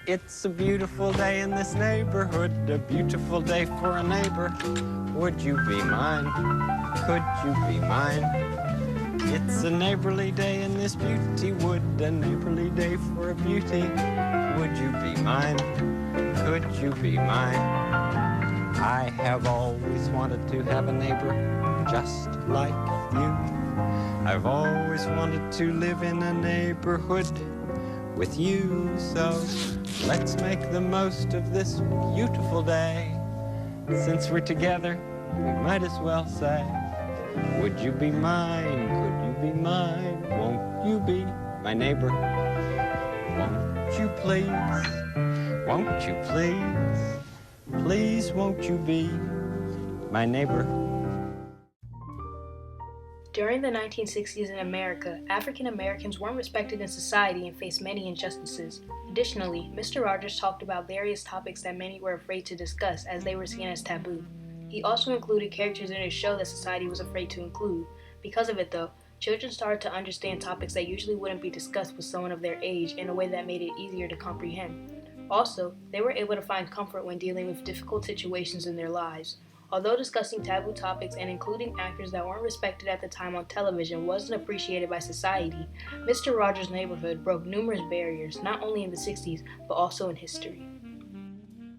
It's a beautiful day in this neighborhood, a beautiful day for a neighbor. Would you be mine? Could you be mine? It's a neighborly day in this beauty wood, a neighborly day for a beauty. Would you be mine? Could you be mine? I have always wanted to have a neighbor just like you. I've always wanted to live in a neighborhood with you, so let's make the most of this beautiful day. Since we're together, we might as well say, would you be mine? Could you be mine? Won't you be my neighbor? Won't you please? Won't you please? Please won't you be my neighbor? During the 1960s in America, African Americans weren't respected in society and faced many injustices. Additionally, Mr. Rogers talked about various topics that many were afraid to discuss as they were seen as taboo. He also included characters in his show that society was afraid to include. Because of it though, children started to understand topics that usually wouldn't be discussed with someone of their age in a way that made it easier to comprehend. Also, they were able to find comfort when dealing with difficult situations in their lives. Although discussing taboo topics and including actors that weren't respected at the time on television wasn't appreciated by society, Mr. Rogers' Neighborhood broke numerous barriers, not only in the 60s, but also in history.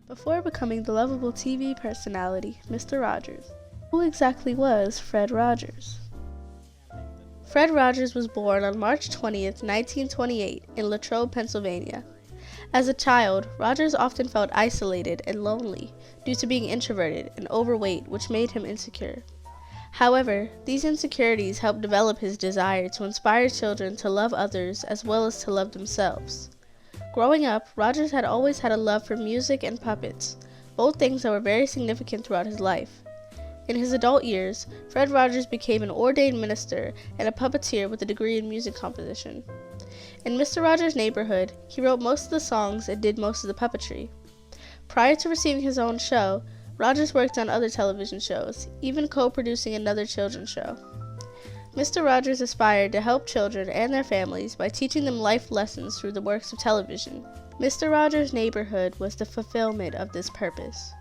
Before becoming the lovable TV personality, Mr. Rogers, who exactly was Fred Rogers? Fred Rogers was born on March 20th, 1928, in Latrobe, Pennsylvania. As a child, Rogers often felt isolated and lonely due to being introverted and overweight, which made him insecure. However, these insecurities helped develop his desire to inspire children to love others as well as to love themselves. Growing up, Rogers had always had a love for music and puppets, both things that were very significant throughout his life. In his adult years, Fred Rogers became an ordained minister and a puppeteer with a degree in music composition. In Mr. Rogers' Neighborhood, he wrote most of the songs and did most of the puppetry. Prior to receiving his own show, Rogers worked on other television shows, even co-producing another children's show. Mr. Rogers aspired to help children and their families by teaching them life lessons through the works of television. Mr. Rogers' Neighborhood was the fulfillment of this purpose.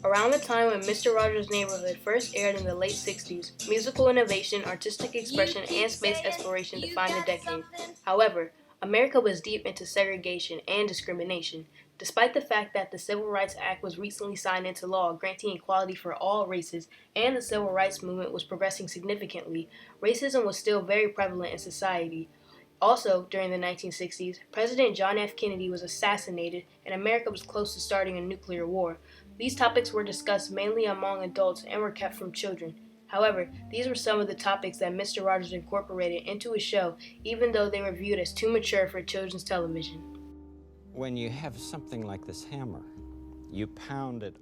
Around the time when Mr. Rogers' Neighborhood first aired in the late 60s, musical innovation, artistic expression, and space exploration defined the decade. However, America was deep into segregation and discrimination. Despite the fact that the Civil Rights Act was recently signed into law granting equality for all races and the civil rights movement was progressing significantly, racism was still very prevalent in society. Also, during the 1960s, President John F. Kennedy was assassinated and America was close to starting a nuclear war. These topics were discussed mainly among adults and were kept from children. However, these were some of the topics that Mr. Rogers incorporated into his show, even though they were viewed as too mature for children's television. When you have something like this hammer, you pound it.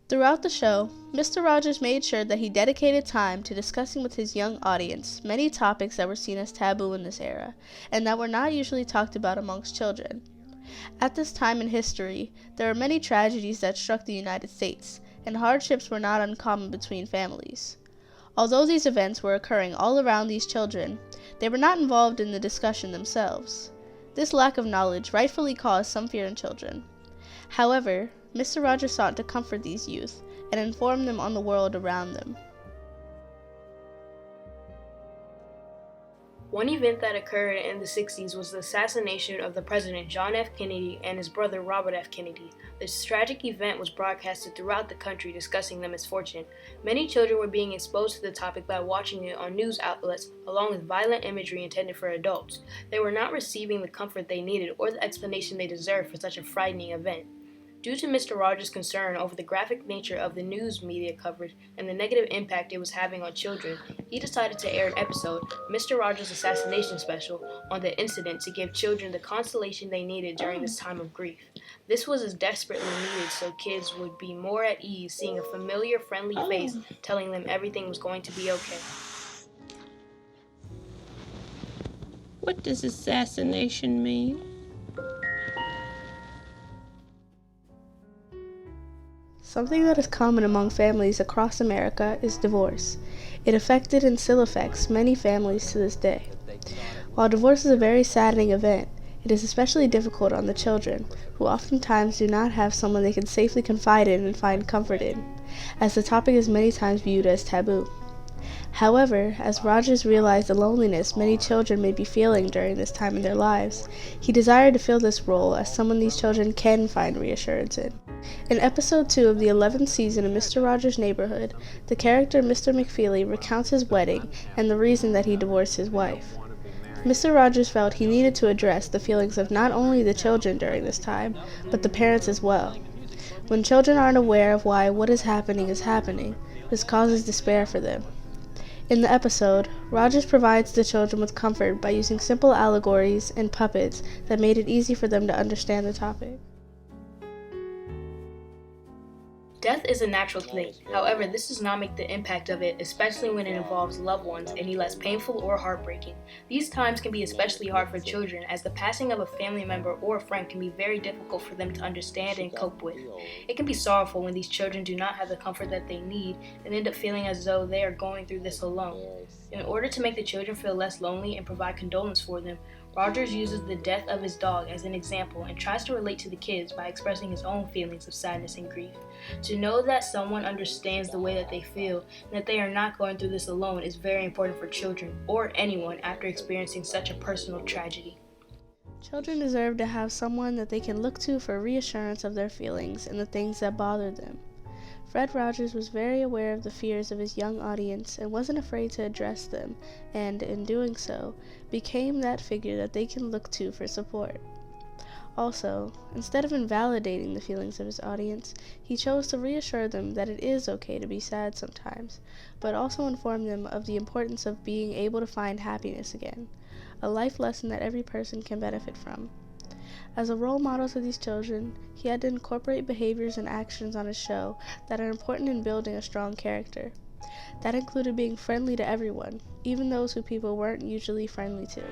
Throughout the show, Mr. Rogers made sure that he dedicated time to discussing with his young audience many topics that were seen as taboo in this era, and that were not usually talked about amongst children. At this time in history, there were many tragedies that struck the United States, and hardships were not uncommon between families. Although these events were occurring all around these children, they were not involved in the discussion themselves. This lack of knowledge rightfully caused some fear in children. However, Mr. Rogers sought to comfort these youth and inform them on the world around them. One event that occurred in the 60s was the assassination of the President John F. Kennedy and his brother Robert F. Kennedy. This tragic event was broadcasted throughout the country discussing the misfortune. Many children were being exposed to the topic by watching it on news outlets, along with violent imagery intended for adults. They were not receiving the comfort they needed or the explanation they deserved for such a frightening event. Due to Mr. Rogers' concern over the graphic nature of the news media coverage and the negative impact it was having on children, he decided to air an episode, Mr. Rogers' Assassination Special, on the incident to give children the consolation they needed during this time of grief. This was as desperately needed so kids would be more at ease seeing a familiar, friendly face telling them everything was going to be okay. What does assassination mean? Something that is common among families across America is divorce. It affected and still affects many families to this day. While divorce is a very saddening event, It is especially difficult on the children, who oftentimes do not have someone they can safely confide in and find comfort in, as the topic is many times viewed as taboo. However, as Rogers realized the loneliness many children may be feeling during this time in their lives, he desired to fill this role as someone these children can find reassurance in. In episode 2 of the 11th season of Mr. Rogers' Neighborhood, the character Mr. McFeely recounts his wedding and the reason that he divorced his wife. Mr. Rogers felt he needed to address the feelings of not only the children during this time, but the parents as well. When children aren't aware of why what is happening, this causes despair for them. In the episode, Rogers provides the children with comfort by using simple allegories and puppets that made it easy for them to understand the topic. Death is a natural thing. However, this does not make the impact of it, especially when it involves loved ones, any less painful or heartbreaking. These times can be especially hard for children, as the passing of a family member or a friend can be very difficult for them to understand and cope with. It can be sorrowful when these children do not have the comfort that they need and end up feeling as though they are going through this alone. In order to make the children feel less lonely and provide condolence for them, Rogers uses the death of his dog as an example and tries to relate to the kids by expressing his own feelings of sadness and grief. To know that someone understands the way that they feel and that they are not going through this alone is very important for children or anyone after experiencing such a personal tragedy. Children deserve to have someone that they can look to for reassurance of their feelings and the things that bother them. Fred Rogers was very aware of the fears of his young audience and wasn't afraid to address them, and, in doing so, became that figure that they can look to for support. Also, instead of invalidating the feelings of his audience, he chose to reassure them that it is okay to be sad sometimes, but also inform them of the importance of being able to find happiness again, a life lesson that every person can benefit from. As a role model to these children, he had to incorporate behaviors and actions on his show that are important in building a strong character. That included being friendly to everyone, even those who people weren't usually friendly to.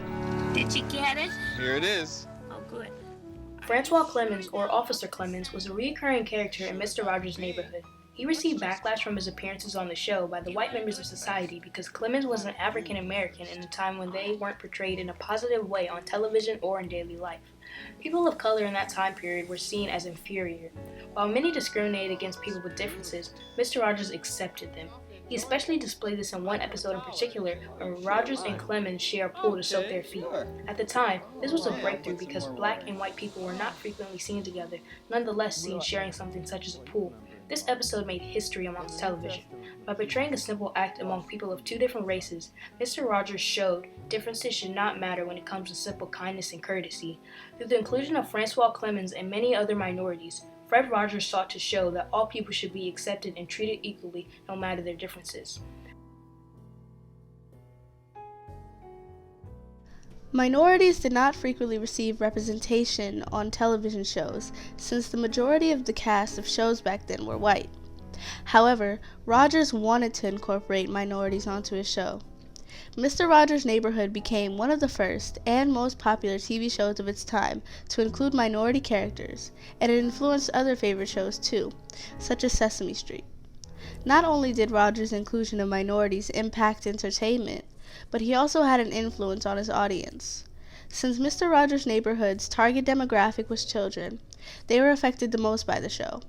Did you get it? Here it is. Oh, good. Francois Clemens, or Officer Clemens, was a recurring character in Mr. Rogers' Neighborhood. He received backlash from his appearances on the show by the white members of society because Clemens was an African American in a time when they weren't portrayed in a positive way on television or in daily life. People of color in that time period were seen as inferior. While many discriminated against people with differences, Mr. Rogers accepted them. He especially displayed this in one episode in particular, where Rogers and Clemens share a pool to soak their feet. At the time, this was a breakthrough because black and white people were not frequently seen together, nonetheless seen sharing something such as a pool. This episode made history amongst television. By portraying a simple act among people of two different races, Mr. Rogers showed differences should not matter when it comes to simple kindness and courtesy. Through the inclusion of Francois Clemens and many other minorities, Fred Rogers sought to show that all people should be accepted and treated equally no matter their differences. Minorities did not frequently receive representation on television shows, since the majority of the cast of shows back then were white. However, Rogers wanted to incorporate minorities onto his show. Mr. Rogers' Neighborhood became one of the first and most popular TV shows of its time to include minority characters, and it influenced other favorite shows too, such as Sesame Street. Not only did Rogers' inclusion of minorities impact entertainment, but he also had an influence on his audience. Since Mr. Rogers' Neighborhood's target demographic was children, they were affected the most by the show.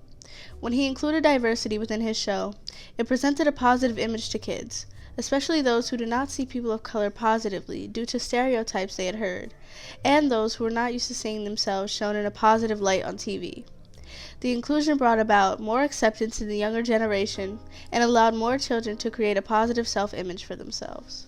When he included diversity within his show, it presented a positive image to kids, especially those who did not see people of color positively due to stereotypes they had heard, and those who were not used to seeing themselves shown in a positive light on TV. The inclusion brought about more acceptance in the younger generation and allowed more children to create a positive self-image for themselves.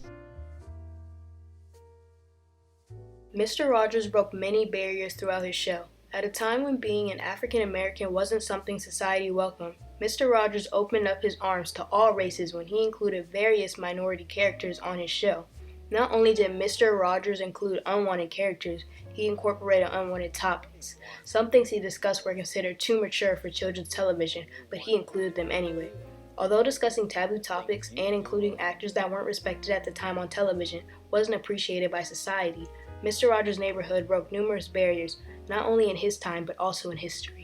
Mr. Rogers broke many barriers throughout his show. At a time when being an African American wasn't something society welcomed, Mr. Rogers opened up his arms to all races when he included various minority characters on his show. Not only did Mr. Rogers include unwanted characters, he incorporated unwanted topics. Some things he discussed were considered too mature for children's television, but he included them anyway. Although discussing taboo topics and including actors that weren't respected at the time on television wasn't appreciated by society, Mr. Rogers' Neighborhood broke numerous barriers, not only in his time but also in history.